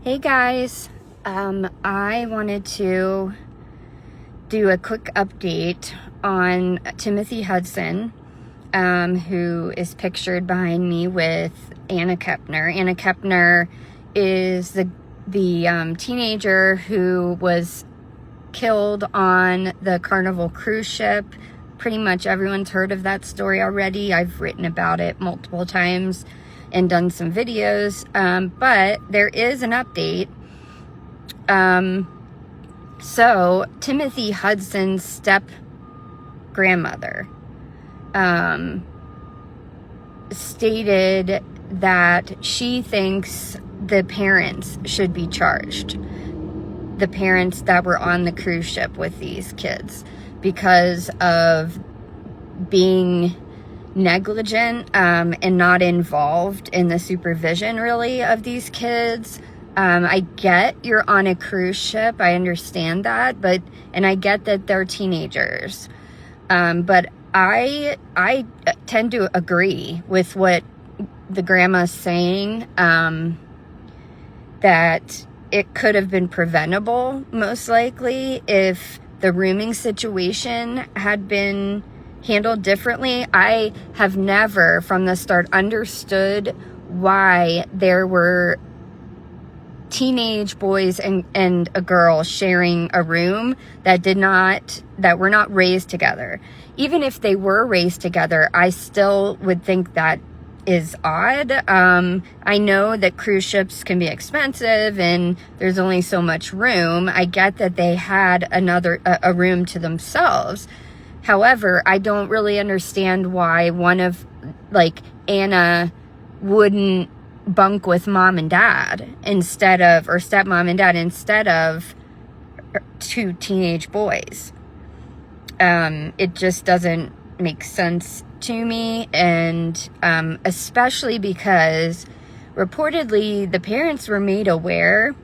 Hey guys, I wanted to do a quick update on Timothy Hudson, who is pictured behind me with Anna Kepner. Anna Kepner is the teenager who was killed on the Carnival cruise ship. Pretty much everyone's heard of that story already. I've written about it multiple times and done some videos, but there is an update. So Timothy Hudson's step-grandmother stated that she thinks the parents should be charged, the parents that were on the cruise ship with these kids, because of being negligent and not involved in the supervision really of these kids. I get you're on a cruise ship, I understand that, and I get that they're teenagers, but I tend to agree with what the grandma's saying, that it could have been preventable most likely if the rooming situation had been handled differently. I have never from the start understood why there were teenage boys and a girl sharing a room that were not raised together. Even if they were raised together, I still would think that is odd. I know that cruise ships can be expensive and there's only so much room. I get that they had a room to themselves. However, I don't really understand why Anna wouldn't bunk with mom and dad or stepmom and dad instead of two teenage boys. It just doesn't make sense to me, and especially because reportedly the parents were made aware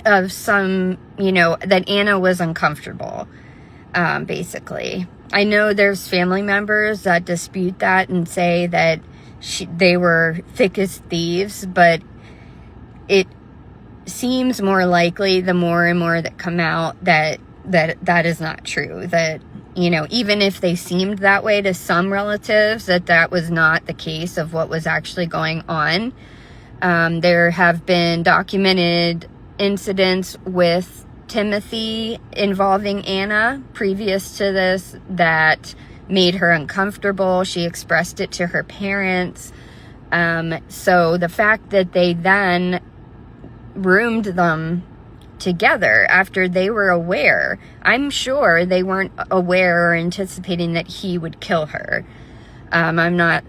of that Anna was uncomfortable. Basically, I know there's family members that dispute that and say that they were thick as thieves, but it seems more likely the more and more that come out that is not true. That, even if they seemed that way to some relatives, that was not the case of what was actually going on. There have been documented incidents with Timothy involving Anna previous to this that made her uncomfortable. She expressed it to her parents. So the fact that they then roomed them together after they were aware, I'm sure they weren't aware or anticipating that he would kill her. I'm not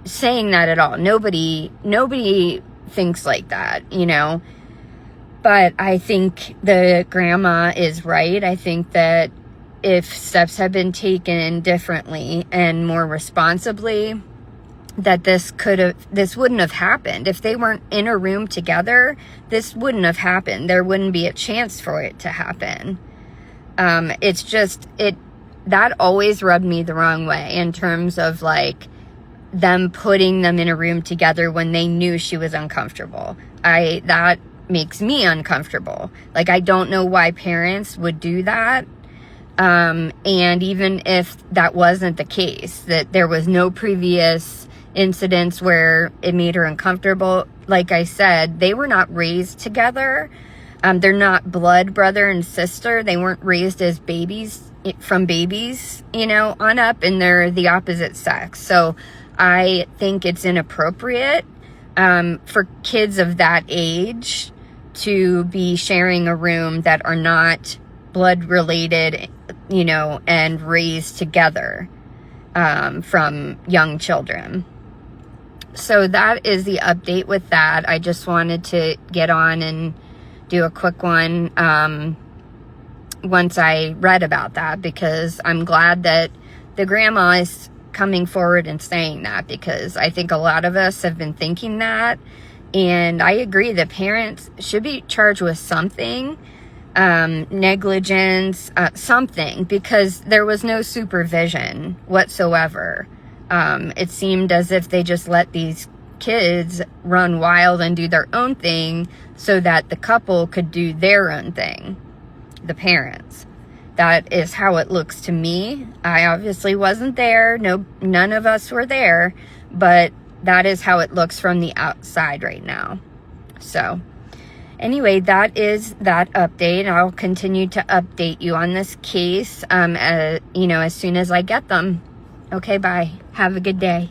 saying that at all. Nobody thinks like that, But I think the grandma is right. I think that if steps had been taken differently and more responsibly, that this wouldn't have happened. If they weren't in a room together, this wouldn't have happened. There wouldn't be a chance for it to happen. That always rubbed me the wrong way in terms of them putting them in a room together when they knew she was uncomfortable. That makes me uncomfortable. I don't know why parents would do that. And even if that wasn't the case, that there was no previous incidents where it made her uncomfortable, like I said, they were not raised together. They're not blood brother and sister. They weren't raised as babies, from babies, on up, and they're the opposite sex. So I think it's inappropriate for kids of that age to be sharing a room that are not blood related, and raised together from young children. So that is the update with that. I just wanted to get on and do a quick one once I read about that, because I'm glad that the grandma is coming forward and saying that, because I think a lot of us have been thinking that, and I agree that parents should be charged with something, negligence, something, because there was no supervision whatsoever. It seemed as if they just let these kids run wild and do their own thing so that the couple could do their own thing, the parents. That is how it looks to me. I obviously wasn't there. No, none of us were there, but that is how it looks from the outside right now. So anyway, that is that update. I'll continue to update you on this case, as soon as I get them. Okay, bye. Have a good day.